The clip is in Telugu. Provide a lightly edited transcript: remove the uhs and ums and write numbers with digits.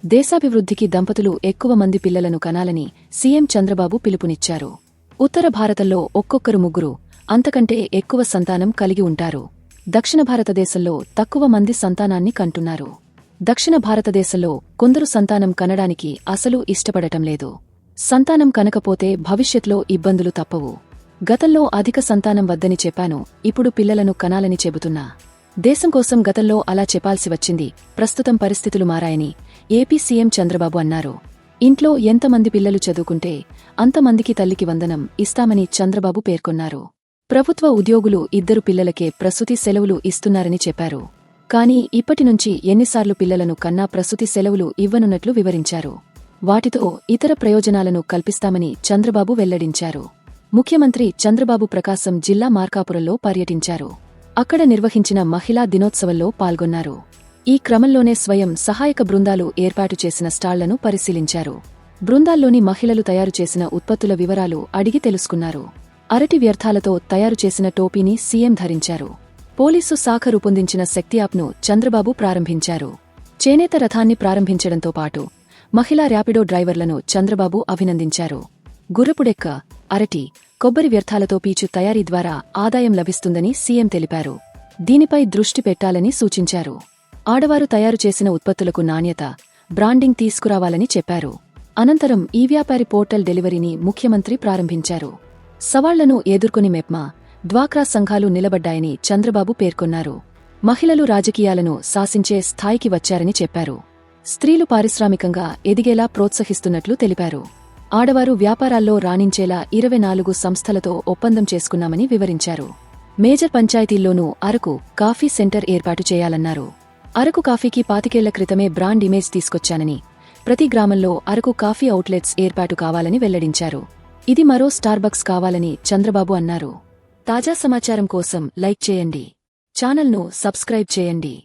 దేశాభివృద్ధికి దంపతులు ఎక్కువ మంది పిల్లలను కనాలని సీఎం చంద్రబాబు పిలుపునిచ్చారు. ఉత్తర భారతంలో ఒక్కొక్కరు ముగ్గురు, అంతకంటే ఎక్కువ సంతానం కలిగి ఉంటారు. దక్షిణ భారతదేశంలో తక్కువ మంది సంతానాన్ని కంటున్నారు. దక్షిణ భారతదేశంలో కొందరు సంతానం కనడానికి అసలు ఇష్టపడటం లేదు. సంతానం కనకపోతే భవిష్యత్లో ఇబ్బందులు తప్పవు. గతంలో అధిక సంతానం వద్దని చెప్పాను, ఇప్పుడు పిల్లలను కనాలని చెబుతున్నా. దేశం కోసం గతంలో అలా చెప్పాల్సి వచ్చింది, ప్రస్తుతం పరిస్థితులు మారాయని ఏపీ సీఎం చంద్రబాబు అన్నారు. ఇంట్లో ఎంతమంది పిల్లలు చదువుకుంటే అంతమందికి తల్లికి వందనం ఇస్తామని చంద్రబాబు పేర్కొన్నారు. ప్రభుత్వ ఉద్యోగులు 2 పిల్లలకే ప్రసూతి సెలవులు ఇస్తున్నారని చెప్పారు. కానీ ఇప్పటినుంచి ఎన్నిసార్లు పిల్లలను కన్నా ప్రసూతి సెలవులు ఇవ్వనున్నట్లు వివరించారు. వాటితో ఇతర ప్రయోజనాలను కల్పిస్తామని చంద్రబాబు వెల్లడించారు. ముఖ్యమంత్రి చంద్రబాబు ప్రకాశం జిల్లా మార్కాపురంలో పర్యటించారు. అక్కడ నిర్వహించిన మహిళా దినోత్సవంలో పాల్గొన్నారు. ఈ క్రమంలోనే స్వయం సహాయక బృందాలు ఏర్పాటు చేసిన స్టాళ్లను పరిశీలించారు. బృందాల్లోని మహిళలు తయారు చేసిన ఉత్పత్తుల వివరాలు అడిగి తెలుసుకున్నారు. అరటి వ్యర్థాలతో తయారు చేసిన టోపీని సీఎం ధరించారు. పోలీసు శాఖ రూపొందించిన శక్తి యాప్ను చంద్రబాబు ప్రారంభించారు. చేనేత రథాన్ని ప్రారంభించడంతో పాటు మహిళా ర్యాపిడో డ్రైవర్లను చంద్రబాబు అభినందించారు. గుర్రపుడెక్క, అరటి, కొబ్బరి వ్యర్థాలతో పీచు తయారీ ద్వారా ఆదాయం లభిస్తుందని సీఎం తెలిపారు. దీనిపై దృష్టి పెట్టాలని సూచించారు. ఆడవారు తయారు చేసిన ఉత్పత్తులకు నాణ్యత, బ్రాండింగ్ తీసుకురావాలని చెప్పారు. అనంతరం ఈ వ్యాపారి పోర్టల్ డెలివరీని ముఖ్యమంత్రి ప్రారంభించారు. సవాళ్లను ఎదుర్కొని మెప్మా, డ్వాక్రా సంఘాలు నిలబడ్డాయని చంద్రబాబు పేర్కొన్నారు. మహిళలు రాజకీయాలను శాసించే స్థాయికి వచ్చారని చెప్పారు. స్త్రీలు పారిశ్రామికంగా ఎదిగేలా ప్రోత్సహిస్తున్నట్లు తెలిపారు. ఆడవారు వ్యాపారాల్లో రాణించేలా 24 సంస్థలతో ఒప్పందం చేసుకున్నామని వివరించారు. మేజర్ పంచాయతీల్లోనూ అరకు కాఫీ సెంటర్ ఏర్పాటు చేయాలన్నారు. అరకు కాఫీకి 25 ఏళ్ల క్రితమే బ్రాండ్ ఇమేజ్ తీసుకొచ్చానని, ప్రతి గ్రామంలో అరకు కాఫీ అవుట్లెట్స్ ఏర్పాటు కావాలని వెల్లడించారు. ఇది మరో స్టార్బక్స్ కావాలని చంద్రబాబు అన్నారు. తాజా సమాచారం కోసం లైక్ చేయండి, ఛానల్ను సబ్స్క్రైబ్ చేయండి.